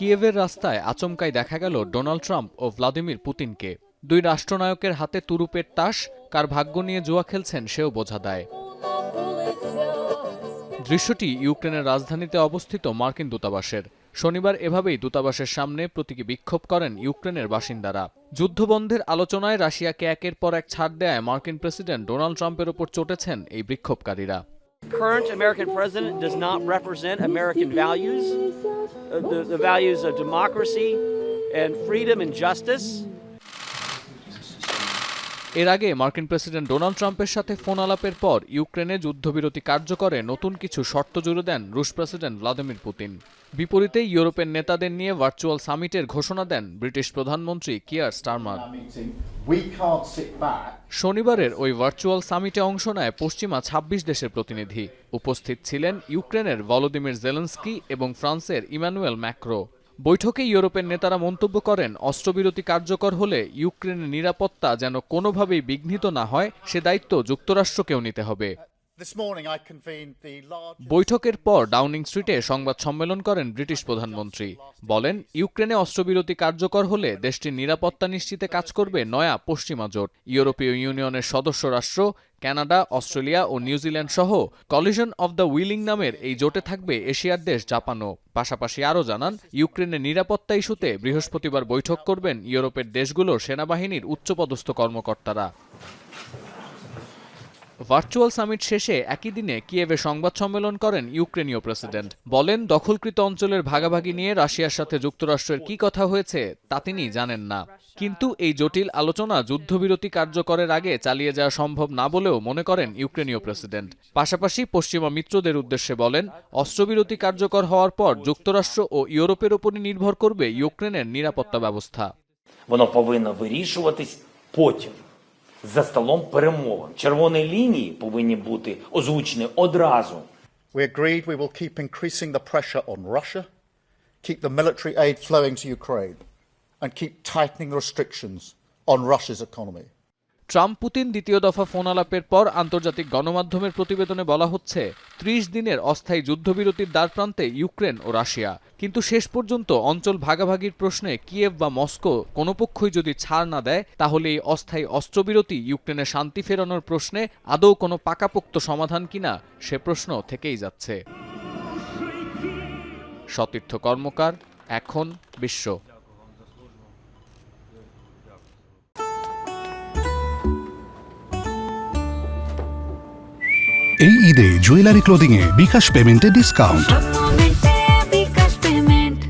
কিয়েভের রাস্তায় আচমকাই দেখা গেল ডোনাল্ড ট্রাম্প ও ভ্লাদিমির পুতিনকে। দুই রাষ্ট্রনায়কের হাতে তুরুপের তাস, কার ভাগ্য নিয়ে জুয়া খেলছেন সেও বোঝা দেয়। দৃশ্যটি ইউক্রেনের রাজধানীতে অবস্থিত মার্কিন দূতাবাসের। শনিবার এভাবেই দূতাবাসের সামনে প্রতীকী বিক্ষোভ করেন ইউক্রেনের বাসিন্দারা। যুদ্ধবন্ধের আলোচনায় রাশিয়াকে একের পর এক ছাড় দেয় মার্কিন প্রেসিডেন্ট ডোনাল্ড ট্রাম্পের ওপর চটেছেন এই বিক্ষোভকারীরা। Current American president does not represent American values, the values of democracy and freedom and justice. এর আগে মার্কিন প্রেসিডেন্ট ডোনাল্ড ট্রাম্পের সাথে ফোন আলাপের পর ইউক্রেনে যুদ্ধবিরতি কার্যকরে নতুন কিছু শর্ত জুড়ে দেন রুশ প্রেসিডেন্ট ভ্লাদিমির পুতিন। বিপরীতে ইউরোপের নেতাদের নিয়ে ভার্চুয়াল সামিটের ঘোষণা দেন ব্রিটিশ প্রধানমন্ত্রী কিয়ার স্টারমার। শনিবারের ওই ভার্চুয়াল সামিটে অংশ নেয় পশ্চিমা ২৬ দেশের প্রতিনিধি। উপস্থিত ছিলেন ইউক্রেনের ভলোদিমির জেলেনস্কি এবং ফ্রান্সের ইমানুয়েল ম্যাক্রো। বৈঠকে ইউরোপের নেতারা মন্তব্য করেন, অস্ত্রবিরতি কার্যকর হলে ইউক্রেনের নিরাপত্তা যেন কোনোভাবেই বিঘ্নিত না হয় সে দায়িত্ব যুক্তরাষ্ট্রকেও নিতে হবে। বৈঠকের পর ডাউনিং স্ট্রিটে সংবাদ সম্মেলন করেন ব্রিটিশ প্রধানমন্ত্রী। বলেন, ইউক্রেনে অস্ত্রবিরতি কার্যকর হলে দেশটির নিরাপত্তা নিশ্চিতে কাজ করবে নয়া পশ্চিমা জোট। ইউরোপীয় ইউনিয়নের সদস্য রাষ্ট্র কানাডা, অস্ট্রেলিয়া ও নিউজিল্যান্ড সহ কলিশন অব দ্য উইলিং নামের এই জোটে থাকবে এশিয়ার দেশ জাপানও। পাশাপাশি আরও জানান, ইউক্রেনের নিরাপত্তা ইস্যুতে বৃহস্পতিবার বৈঠক করবেন ইউরোপের দেশগুলোর সেনাবাহিনীর উচ্চপদস্থ কর্মকর্তারা। ভার্চুয়াল সামিট শেষে একই দিনে কিয়েভে সংবাদ সম্মেলন করেন ইউক্রেনীয় প্রেসিডেন্ট। বলেন, দখলকৃত অঞ্চলের ভাগাভাগি নিয়ে রাশিয়ার সাথে যুক্তরাষ্ট্রের কি কথা হয়েছে তা তিনি জানেন না। কিন্তু এই জটিল আলোচনা যুদ্ধবিরতি কার্যকরের আগে চালিয়ে যাওয়া সম্ভব না বলেও মনে করেন ইউক্রেনীয় প্রেসিডেন্ট। পাশাপাশি পশ্চিমা মিত্রদের উদ্দেশ্যে বলেন, অস্ত্রবিরতি কার্যকর হওয়ার পর যুক্তরাষ্ট্র ও ইউরোপের উপরই নির্ভর করবে ইউক্রেনের নিরাপত্তা ব্যবস্থা। За столом перемовин. Червоні лінії повинні бути озвучені одразу. We agreed we will keep increasing the pressure on Russia, keep the military aid flowing to Ukraine, and keep tightening restrictions on Russia's economy. Trump Putin দ্বিতীয় দফা ফোন আলাপের পর আন্তর্জাতিক গণমাধ্যমের প্রতিবেদনে বলা হচ্ছে, ৩০ দিনের অস্থায়ী যুদ্ধবিরতির দ্বারপ্রান্তে ইউক্রেন ও রাশিয়া। কিন্তু শেষ পর্যন্ত অঞ্চল ভাগাভাগির প্রশ্নে কিয়েভ বা মস্কো কোনো পক্ষই যদি ছাড় না দেয়, তাহলে এই অস্থায়ী অস্ত্রবিরতি ইউক্রেনে শান্তি ফেরানোর প্রশ্নে আদৌ কোনো পাকাপোক্ত সমাধান কিনা সে প্রশ্ন থেকেই যাচ্ছে। সতীর্থ কর্মকার, এখন বিশ্ব। এই ঈদে জুয়েলারি ক্লোদিং এ বিকাশ পেমেন্টে ডিসকাউন্ট।